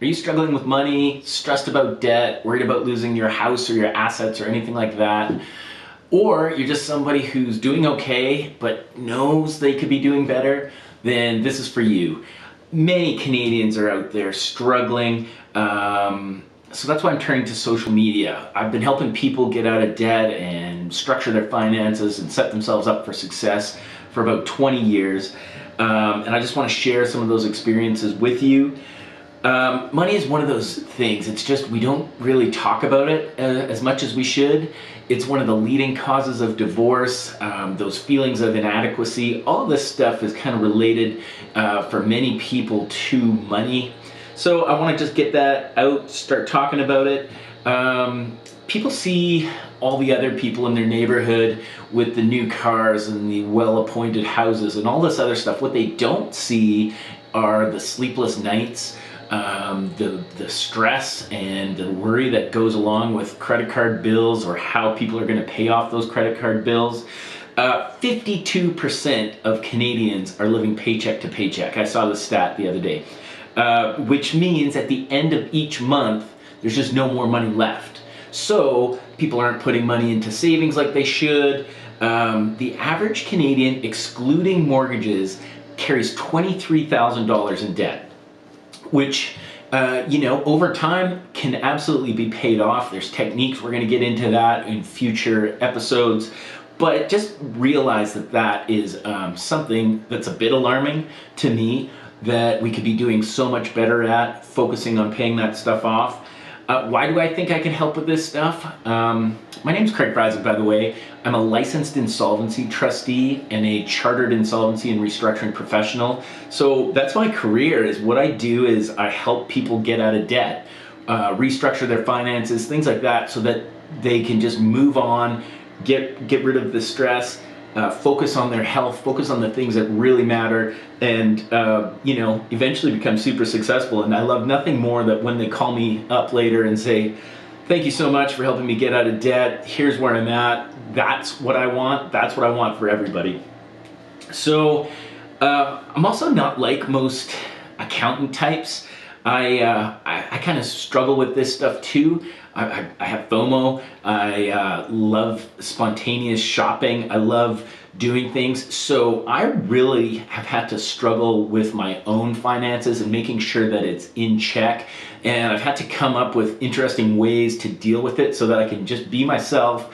Are you struggling with money, stressed about debt, worried about losing your house or your assets or anything like that? Or you're just somebody who's doing okay but knows they could be doing better? Then this is for you. Many Canadians are out there struggling. So that's why I'm turning to social media. I've been helping people get out of debt and structure their finances and set themselves up for success for about 20 years. And I just want to share some of those experiences with you. Money is one of those things. It's just we don't really talk about it as much as we should. It's one of the leading causes of divorce, those feelings of inadequacy. All of this stuff is kind of related for many people to money. So I want to just get that out, start talking about it. People see all the other people in their neighborhood with the new cars and the well-appointed houses and all this other stuff. What they don't see are the sleepless nights, the stress and the worry that goes along with credit card bills or how people are going to pay off those credit card bills. 52% of Canadians are living paycheck to paycheck. I saw the stat the other day, which means at the end of each month, there's just no more money left. So people aren't putting money into savings like they should. The average Canadian, excluding mortgages, carries $23,000 in debt, which, over time can absolutely be paid off. There's techniques, we're going to get into that in future episodes, but just realize that that is something that's a bit alarming to me, that we could be doing so much better at focusing on paying that stuff off. Why do I think I can help with this stuff? My name's Fryzuk, by the way. I'm a licensed insolvency trustee and a chartered insolvency and restructuring professional. So that's my career. Is what I do is I help people get out of debt, restructure their finances, things like that, so that they can just move on, get rid of the stress, focus on their health, focus on the things that really matter, and eventually become super successful. And I love nothing more that when they call me up later and say, thank you so much for helping me get out of debt, here's where I'm at. That's what I want. That's what I want for everybody. So I'm also not like most accountant types. I kind of struggle with this stuff too. I have FOMO. I love spontaneous shopping. I love doing things. So I really have had to struggle with my own finances and making sure that it's in check. And I've had to come up with interesting ways to deal with it so that I can just be myself,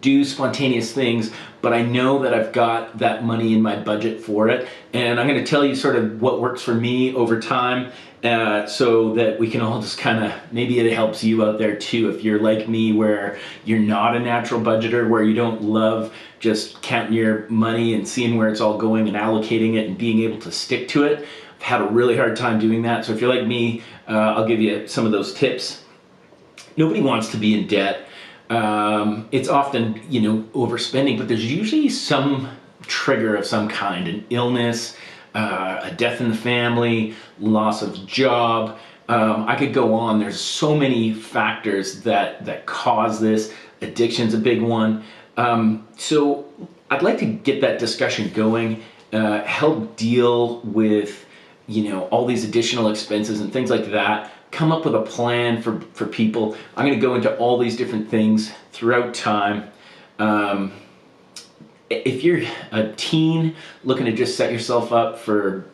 do spontaneous things, but I know that I've got that money in my budget for it. And I'm going to tell you sort of what works for me over time, so that we can all just kind of, maybe it helps you out there too, if you're like me where you're not a natural budgeter, where you don't love just counting your money and seeing where it's all going and allocating it and being able to stick to it. I've had a really hard time doing that. So if you're like me, I'll give you some of those tips. Nobody wants to be in debt. It's often, overspending, but there's usually some trigger of some kind, an illness, a death in the family, loss of job. I could go on. There's so many factors that cause this. Addiction's a big one. So I'd like to get that discussion going, help deal with, all these additional expenses and things like that. Come up with a plan for people. I'm going to go into all these different things throughout time. If you're a teen looking to just set yourself up for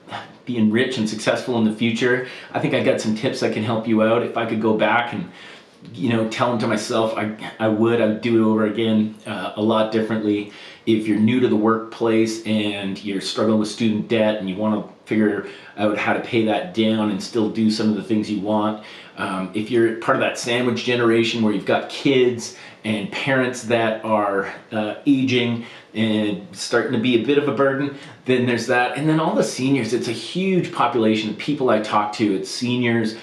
being rich and successful in the future, I think I got some tips that can help you out. If I could go back and tell them to myself, I would do it over again a lot differently. If you're new to the workplace and you're struggling with student debt and you want to figure out how to pay that down and still do some of the things you want. If you're part of that sandwich generation where you've got kids and parents that are aging and starting to be a bit of a burden, then there's that. And then all the seniors, it's a huge population of people I talk to. It's seniors,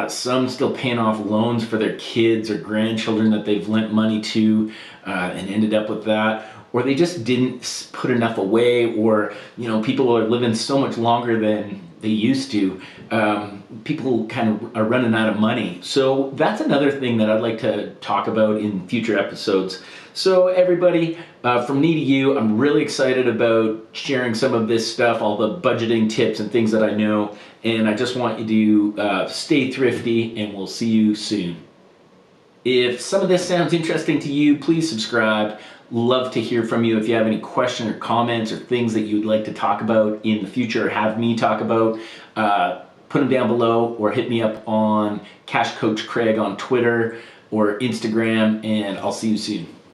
some still paying off loans for their kids or grandchildren that they've lent money to and ended up with that. Or they just didn't put enough away, or people are living so much longer than they used to. People kind of are running out of money. So that's another thing that I'd like to talk about in future episodes. So everybody, from me to you, I'm really excited about sharing some of this stuff, all the budgeting tips and things that I know. And I just want you to stay thrifty, and we'll see you soon. If some of this sounds interesting to you, please subscribe. Love to hear from you. If you have any questions or comments or things that you would like to talk about in the future or have me talk about, put them down below or hit me up on Cash Coach Craig on Twitter or Instagram, and I'll see you soon.